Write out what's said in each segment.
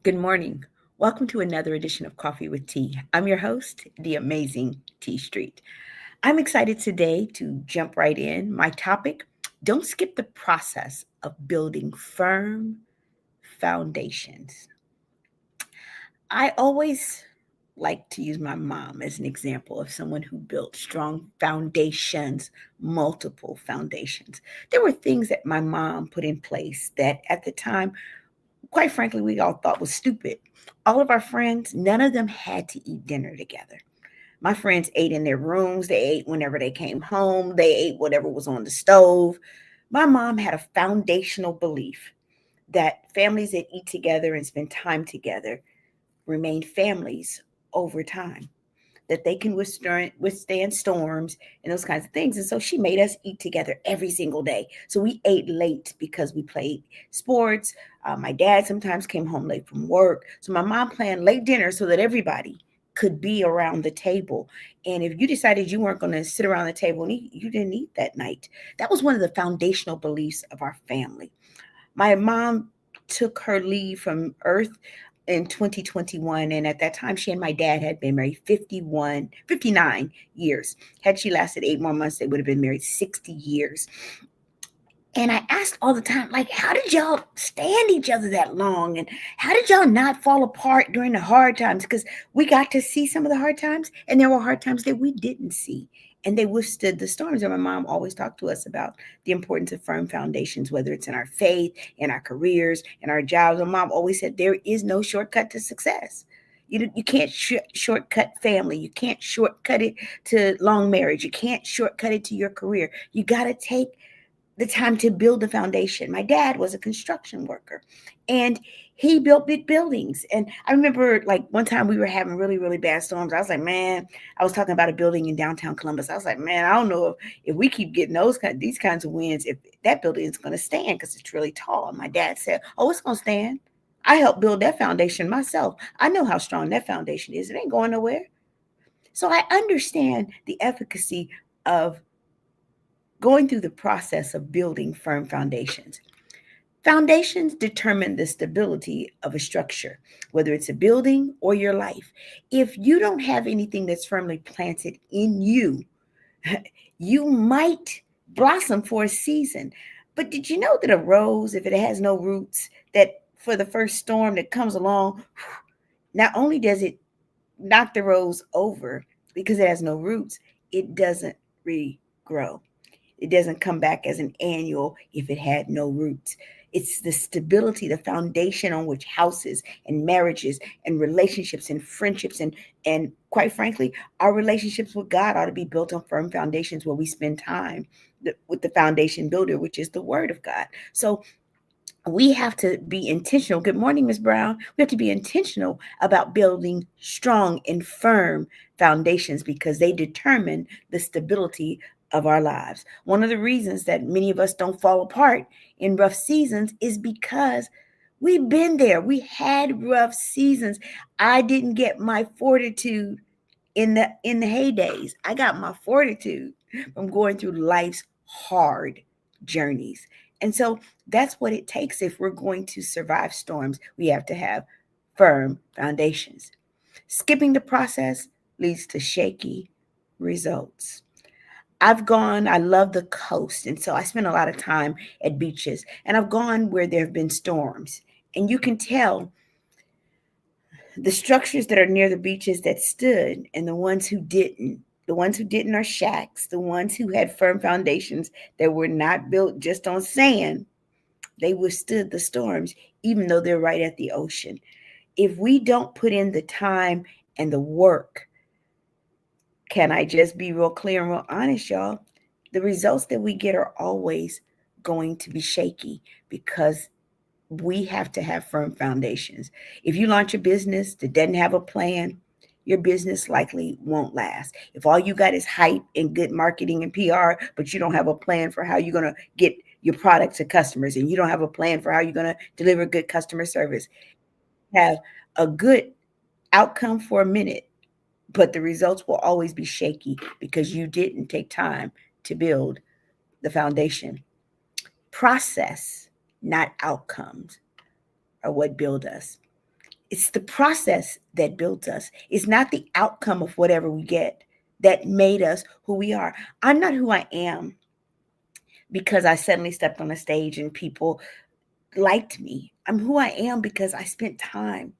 Good morning. Welcome to another edition of Coffee with Tea. I'm your host, the amazing T Street. I'm excited today to jump right in. My topic: don't skip the process of building firm foundations. I always like to use my mom as an example of someone who built strong foundations, multiple foundations. There were things that my mom put in place that at the time, quite frankly, we all thought was stupid. All of our friends, none of them had to eat dinner together. My friends ate in their rooms. They ate whenever they came home. They ate whatever was on the stove. My mom had a foundational belief that families that eat together and spend time together remain families over time, that they can withstand storms and those kinds of things. And so she made us eat together every single day. So we ate late because we played sports. My dad sometimes came home late from work. So my mom planned late dinner so that everybody could be around the table. And if you decided you weren't going to sit around the table and eat, you didn't eat that night. That was one of the foundational beliefs of our family. My mom took her leave from earth in 2021, and at that time she and my dad had been married 59 years. Had she lasted 8 more months, they would have been married 60 years. And I asked all the time, like, how did y'all stand each other that long? And how did y'all not fall apart during the hard times? Because we got to see some of the hard times, and there were hard times that we didn't see. And they withstood the storms. And my mom always talked to us about the importance of firm foundations, whether it's in our faith, in our careers, in our jobs. My mom always said there is no shortcut to success. You can't shortcut family. You can't shortcut it to long marriage. You can't shortcut it to your career. You got to take the time to build the foundation. My dad was a construction worker and he built big buildings. And I remember like one time we were having really, really bad storms. I was like, man, I was talking about a building in downtown Columbus. I was like, man, I don't know if we keep getting these kinds of winds, if that building is going to stand because it's really tall. And my dad said, oh, it's going to stand. I helped build that foundation myself. I know how strong that foundation is. It ain't going nowhere. So I understand the efficacy of going through the process of building firm foundations. Foundations determine the stability of a structure, whether it's a building or your life. If you don't have anything that's firmly planted in you, you might blossom for a season. But did you know that a rose, if it has no roots, that for the first storm that comes along, not only does it knock the rose over because it has no roots, it doesn't regrow. It doesn't come back as an annual if it had no roots. It's the stability, the foundation on which houses and marriages and relationships and friendships and quite frankly, our relationships with God ought to be built on firm foundations where we spend time with the foundation builder, which is the Word of God. So we have to be intentional. Good morning, Ms. Brown. We have to be intentional about building strong and firm foundations because they determine the stability of our lives. One of the reasons that many of us don't fall apart in rough seasons is because we've been there. We had rough seasons. I didn't get my fortitude in the heydays. I got my fortitude from going through life's hard journeys. And so that's what it takes if we're going to survive storms. We have to have firm foundations. Skipping the process leads to shaky results. I love the coast. And so I spend a lot of time at beaches. And I've gone where there have been storms. And you can tell the structures that are near the beaches that stood and the ones who didn't. The ones who didn't are shacks. The ones who had firm foundations that were not built just on sand, they withstood the storms, even though they're right at the ocean. If we don't put in the time and the work, can I just be real clear and real honest, y'all? The results that we get are always going to be shaky because we have to have firm foundations. If you launch a business that doesn't have a plan, your business likely won't last. If all you got is hype and good marketing and PR, but you don't have a plan for how you're going to get your product to customers and you don't have a plan for how you're going to deliver good customer service, have a good outcome for a minute, but the results will always be shaky because you didn't take time to build the foundation. Process, not outcomes, are what build us. It's the process that built us. It's not the outcome of whatever we get that made us who we are. I'm not who I am because I suddenly stepped on a stage and people liked me. I'm who I am because I spent time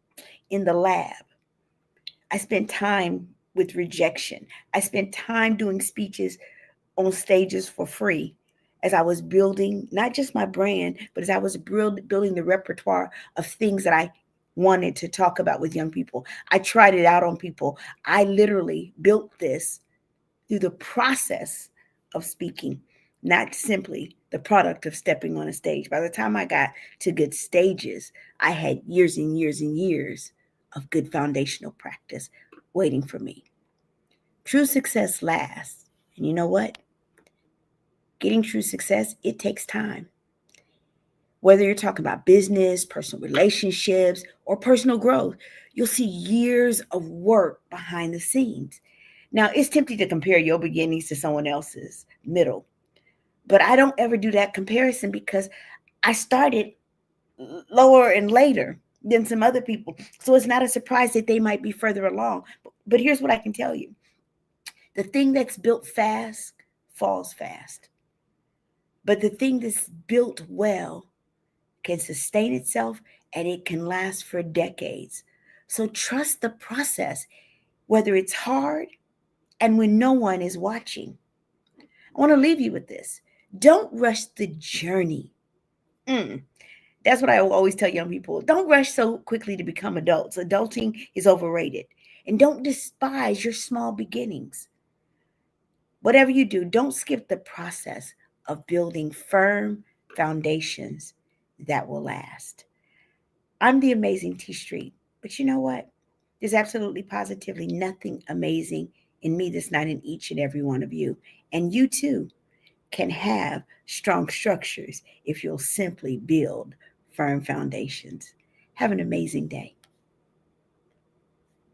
in the lab. I spent time with rejection. I spent time doing speeches on stages for free as I was building not just my brand, but as I was building the repertoire of things that I wanted to talk about with young people. I tried it out on people. I literally built this through the process of speaking, not simply the product of stepping on a stage. By the time I got to good stages, I had years and years and years of good foundational practice waiting for me. True success lasts. And you know what? Getting true success, it takes time. Whether you're talking about business, personal relationships, or personal growth, you'll see years of work behind the scenes. Now, it's tempting to compare your beginnings to someone else's middle, but I don't ever do that comparison because I started lower and later than some other people. So it's not a surprise that they might be further along. But here's what I can tell you: the thing that's built fast falls fast. But the thing that's built well can sustain itself and it can last for decades. So trust the process, whether it's hard and when no one is watching. I want to leave you with this. Don't rush the journey. That's what I always tell young people. Don't rush so quickly to become adults. Adulting is overrated. And don't despise your small beginnings. Whatever you do, don't skip the process of building firm foundations that will last. I'm the amazing T Street, but you know what? There's absolutely positively nothing amazing in me that's not in each and every one of you. And you too can have strong structures if you'll simply build firm foundations. Have an amazing day.